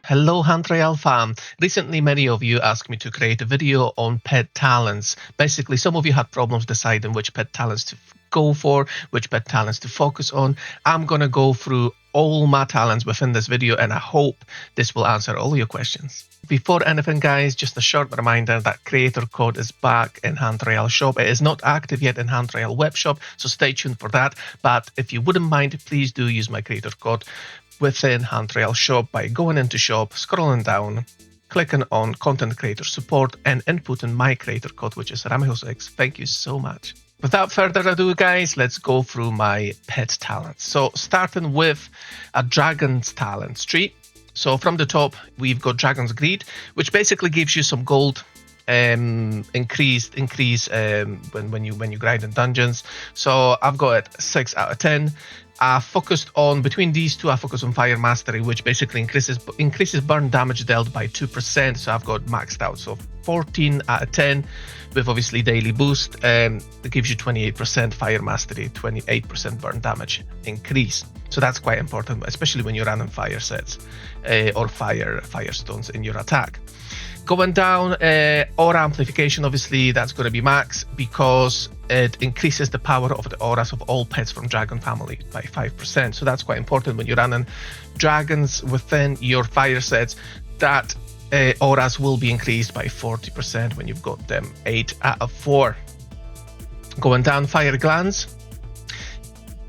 Hello Hunt Royale Fam. Recently many of you asked me to create a video on pet talents. Basically some of you had problems deciding which pet talents to go for, which pet talents to focus on. I'm gonna go through all my talents within this video and I hope this will answer all your questions. Before anything guys, just a short reminder that creator code is back in Hunt Royale Shop. It is not active yet in Hunt Royale Web Shop, so stay tuned for that. But if you wouldn't mind, please do use my creator code within Hunt Royale Shop by going into shop, scrolling down, clicking on content creator support and inputting my creator code, which is RamechusX. Thank you so much. Without further ado guys, let's go through my pet talents. So starting with a dragon's talents tree. So from the top we've got Dragon's Greed, which basically gives you some gold increase when you grind in dungeons. So I've got it 6 out of 10. I focused on, between these two, I focused on Fire Mastery, which basically increases burn damage dealt by 2%. So I've got maxed out. So 14 out of 10 with obviously daily boost. That gives you 28% Fire Mastery, 28% burn damage increase. So that's quite important, especially when you're running fire sets or fire stones in your attack. Going down, aura amplification, obviously that's going to be max because it increases the power of the auras of all pets from dragon family by 5%. So that's quite important when you're running dragons within your fire sets. That auras will be increased by 40% when you've got them 8 out of 4. Going down, fire glands.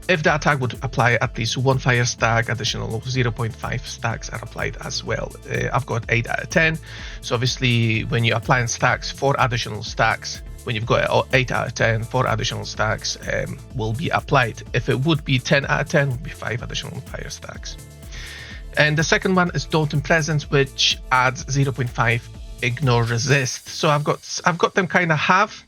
If the attack would apply at least 1 fire stack, additional 0.5 stacks are applied as well. I've got 8 out of 10. So obviously when you apply in stacks, 4 additional stacks, when you've got 8 out of 10, 4 additional stacks will be applied. If it would be 10 out of 10, it would be 5 additional fire stacks. And the second one is Daunting Presence, which adds 0.5 ignore resist. So I've got them kind of half,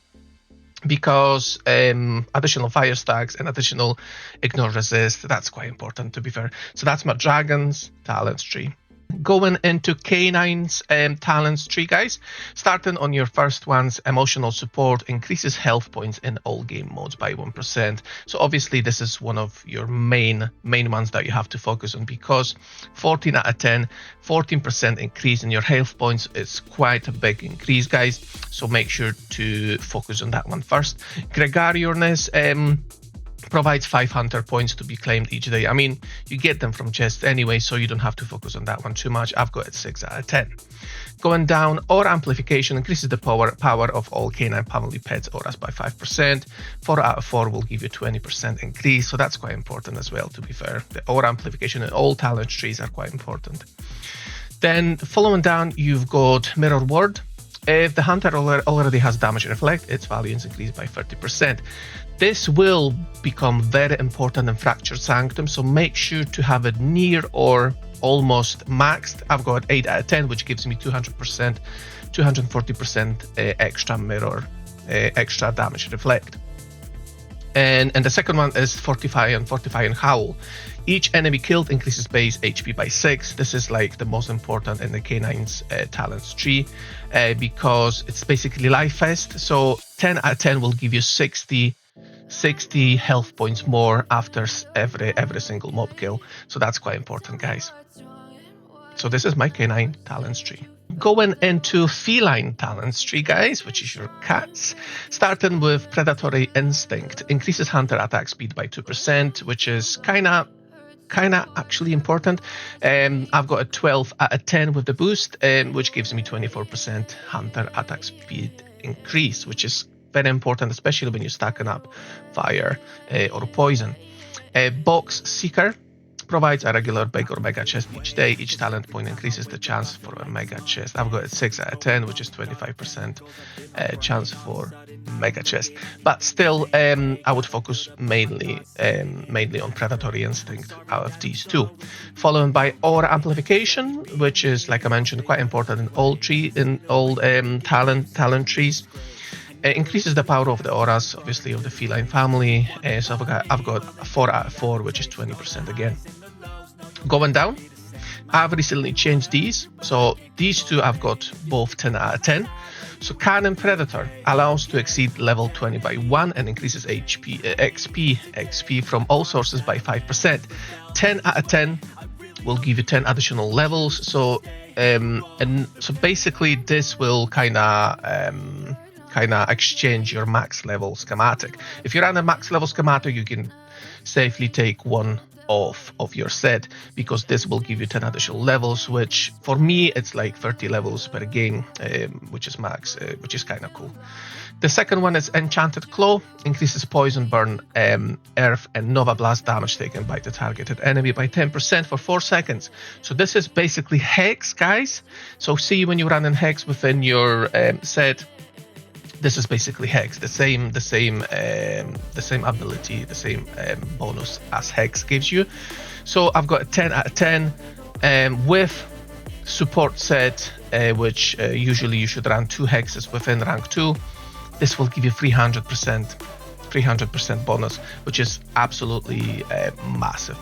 because additional fire stacks and additional ignore resist, that's quite important to be fair. So that's my dragons talents tree. Going into Canine's talents tree guys, starting on your first one's emotional support, increases health points in all game modes by 1%. So obviously this is one of your main ones that you have to focus on, because 14 out of 10, 14% increase in your health points is quite a big increase guys, so make sure to focus on that one first. Gregariousness provides 5 hunter points to be claimed each day. I mean, you get them from chests anyway, so you don't have to focus on that one too much. I've got it 6 out of 10. Going down, aura amplification increases the power of all canine family pets auras by 5%. 4 out of 4 will give you 20% increase, so that's quite important as well, to be fair. The aura amplification and all talent trees are quite important. Then following down, you've got Mirror Ward. If the hunter already has damage reflect, its value is increased by 30%. This will become very important in Fractured Sanctum, so make sure to have it near or almost maxed. I've got 8 out of 10, which gives me 200%, 240% extra mirror, extra damage reflect. And the second one is Fortify and Howl. Each enemy killed increases base HP by 6. This is like the most important in the Canine's talents tree, because it's basically life fest. So 10 out of 10 will give you 60 health points more after every single mob kill. So that's quite important guys. So this is my canine talents tree. Going into feline talents tree guys, which is your cats, starting with Predatory Instinct, increases hunter attack speed by 2%, which is kind of actually important. I've got a 12 out of 10 with the boost, which gives me 24% hunter attack speed increase, which is very important, especially when you're stacking up fire or poison. Box Seeker provides a regular big or mega chest each day. Each talent point increases the chance for a mega chest. I've got a 6 out of 10, which is 25% chance for mega chest. But still, I would focus mainly on Predatory Instinct out of these two. Followed by Aura Amplification, which is, like I mentioned, quite important in all talent trees. Increases the power of the auras, obviously, of the feline family. So I've got 4 out of 4, which is 20% again. Going down, I've recently changed these. So these two I've got both 10 out of 10. So Canine Predator allows to exceed level 20 by 1 and increases XP from all sources by 5%. 10 out of 10 will give you 10 additional levels. So and so basically this will kind of exchange your max level schematic. If you run a max level schematic, you can safely take one off of your set, because this will give you 10 additional levels, which for me it's like 30 levels per game, which is max, which is kind of cool. The second one is Enchanted Claw, increases poison, burn, earth and nova blast damage taken by the targeted enemy by 10% for 4 seconds. So this is basically Hex, guys. So see, when you run in Hex within your set, this is basically Hex, the same ability, the same bonus as Hex gives you. So I've got a 10 out of 10 with support set, which usually you should run 2 hexes within rank 2. This will give you 300% bonus, which is absolutely massive.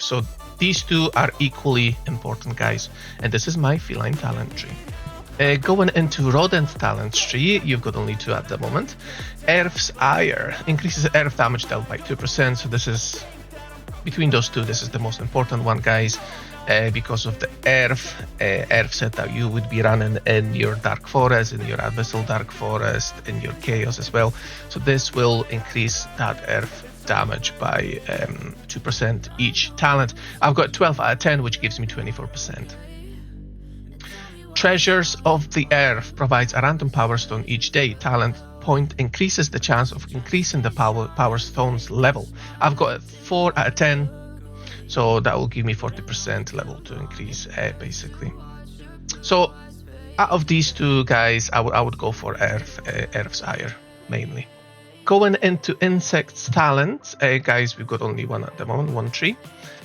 So these two are equally important, guys, and this is my feline talent tree. Going into rodent talent tree, you've got only 2 at the moment. Earth's Ire increases earth damage dealt by 2%. So this is, between those two, this is the most important one, guys, because of the earth set that you would be running in your Dark Forest, in your Abyssal Dark Forest, in your Chaos as well. So this will increase that earth damage by 2% each talent. I've got 12 out of 10, which gives me 24%. Treasures of the Earth provides a random power stone each day. Talent point increases the chance of increasing the power stone's level. I've got 4 out of 10, so that will give me 40% level to increase, basically. So out of these two, guys, I would go for Earth's Ire mainly. Going into insects talent, guys, we've got only one at the moment, 1 tree.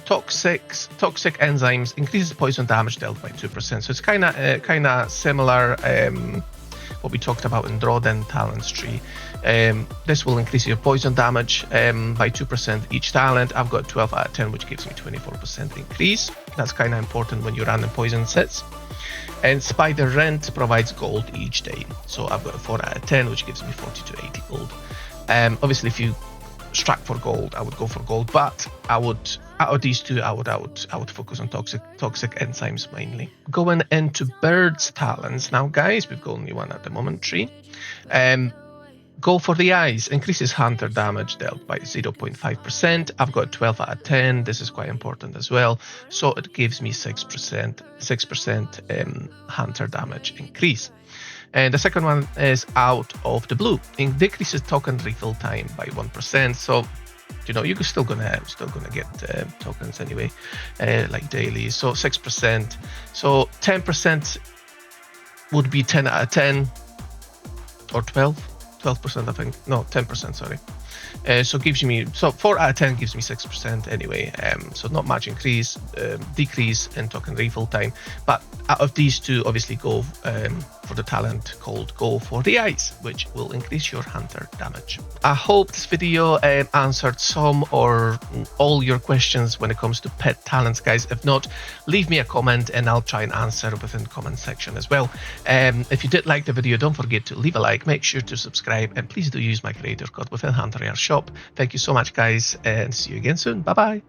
Toxic enzymes increases poison damage dealt by 2%. So it's kind of similar what we talked about in Droden talents tree. This will increase your poison damage by 2% each talent. I've got 12 out of 10, which gives me 24% increase. That's kind of important when you run in poison sets. And Spider Rent provides gold each day. So I've got 4 out of 10, which gives me 40 to 80 gold. Obviously, if you struck for gold, I would go for gold, but out of these two, I would focus on toxic enzymes mainly. Going into birds talents now, guys, we've got only 1 at the moment, tree. Go for the eyes, increases hunter damage dealt by 0.5%. I've got 12 out of 10. This is quite important as well. So it gives me 6% hunter damage increase. And the second one is Out of the Blue. It decreases token refill time by 1%. So, you know, you're still gonna get tokens anyway, like daily. So 6%. So 10% would be 10 out of 10 or 12%, I think. No, 10%, sorry. So gives me, so 4 out of 10 gives me 6% anyway. So not much decrease in token refill time. But out of these two, obviously go for the talent called Go for the Eyes, which will increase your hunter damage. I hope this video answered some or all your questions when it comes to pet talents, guys. If not, leave me a comment and I'll try and answer within the comment section as well. If you did like the video, don't forget to leave a like, make sure to subscribe, and please do use my creator code within Hunt Royale Shop. Thank you so much, guys, and see you again soon. Bye bye.